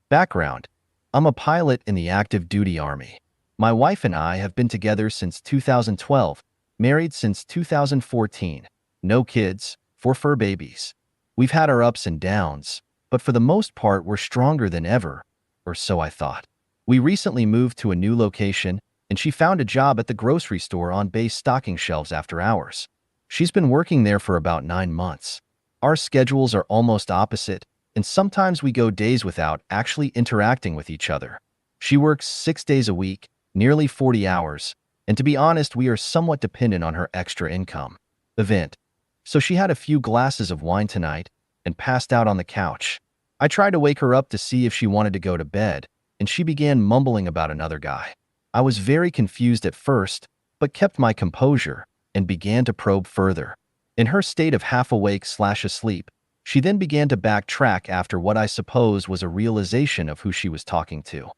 Background: I'm a pilot in the active duty Army. My wife and I have been together since 2012, married since 2014. No kids, four fur babies. We've had our ups and downs, but for the most part, we're stronger than ever, or so I thought. We recently moved to a new location, and she found a job at the grocery store on base stocking shelves after hours. She's been working there for about 9 months. Our schedules are almost opposite, and sometimes we go days without actually interacting with each other. She works 6 days a week, nearly 40 hours, and to be honest, we are somewhat dependent on her extra income. Event. So she had a few glasses of wine tonight and passed out on the couch. I tried to wake her up to see if she wanted to go to bed, and she began mumbling about another guy. I was very confused at first, but kept my composure and began to probe further. In her state of half-awake/asleep, she then began to backtrack after what I suppose was a realization of who she was talking to.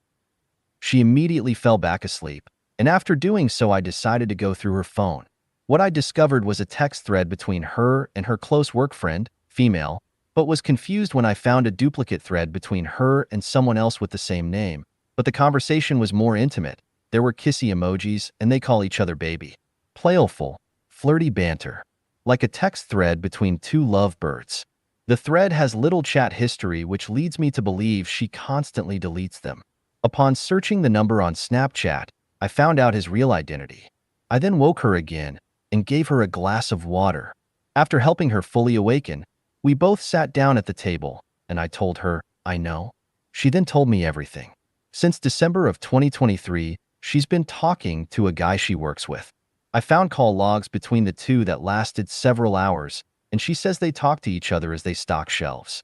She immediately fell back asleep, and after doing so, I decided to go through her phone. What I discovered was a text thread between her and her close work friend, female, but was confused when I found a duplicate thread between her and someone else with the same name. But the conversation was more intimate. There were kissy emojis, and they call each other baby. Playful, flirty banter, like a text thread between two lovebirds. The thread has little chat history, which leads me to believe she constantly deletes them. Upon searching the number on Snapchat, I found out his real identity. I then woke her again and gave her a glass of water. After helping her fully awaken, we both sat down at the table, and I told her, I know. She then told me everything. Since December of 2023, she's been talking to a guy she works with. I found call logs between the two that lasted several hours, and she says they talk to each other as they stock shelves.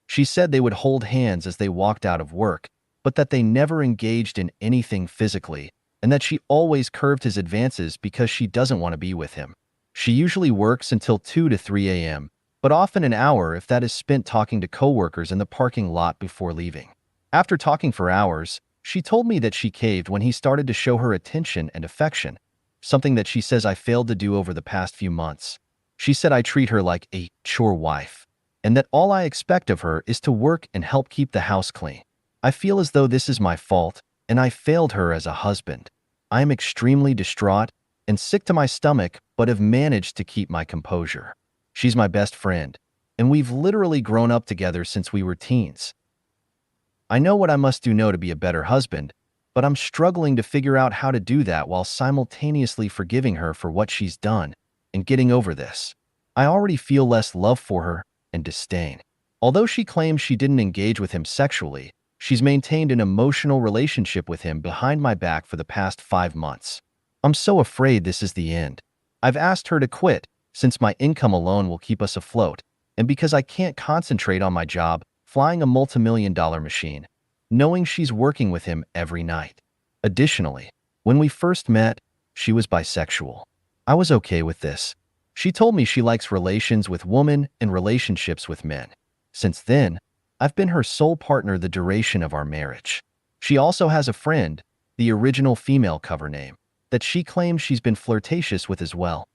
She said they would hold hands as they walked out of work, but that they never engaged in anything physically, and that she always curved his advances because she doesn't want to be with him. She usually works until 2 to 3 a.m., but often an hour if that is spent talking to coworkers in the parking lot before leaving. After talking for hours, she told me that she caved when he started to show her attention and affection, something that she says I failed to do over the past few months. She said I treat her like a chore wife, and that all I expect of her is to work and help keep the house clean. I feel as though this is my fault, and I failed her as a husband. I am extremely distraught and sick to my stomach, but have managed to keep my composure. She's my best friend, and we've literally grown up together since we were teens. I know what I must do now to be a better husband, but I'm struggling to figure out how to do that while simultaneously forgiving her for what she's done and getting over this. I already feel less love for her and disdain. Although she claims she didn't engage with him sexually, she's maintained an emotional relationship with him behind my back for the past 5 months. I'm so afraid this is the end. I've asked her to quit since my income alone will keep us afloat, and because I can't concentrate on my job flying a multi-million-dollar machine, knowing she's working with him every night. Additionally, when we first met, she was bisexual. I was okay with this. She told me she likes relations with women and relationships with men. Since then, I've been her sole partner the duration of our marriage. She also has a friend, the original female cover name, that she claims she's been flirtatious with as well.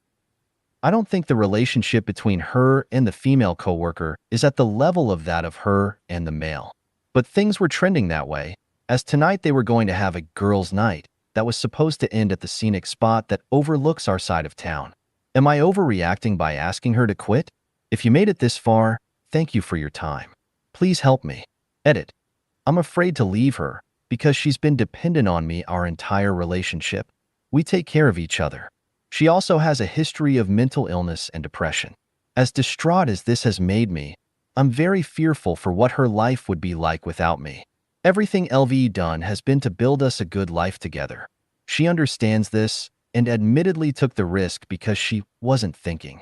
I don't think the relationship between her and the female coworker is at the level of that of her and the male. But things were trending that way, as tonight they were going to have a girls' night that was supposed to end at the scenic spot that overlooks our side of town. Am I overreacting by asking her to quit? If you made it this far, thank you for your time. Please help me. Edit. I'm afraid to leave her because she's been dependent on me our entire relationship. We take care of each other. She also has a history of mental illness and depression. As distraught as this has made me, I'm very fearful for what her life would be like without me. Everything LV done has been to build us a good life together. She understands this and admittedly took the risk because she wasn't thinking.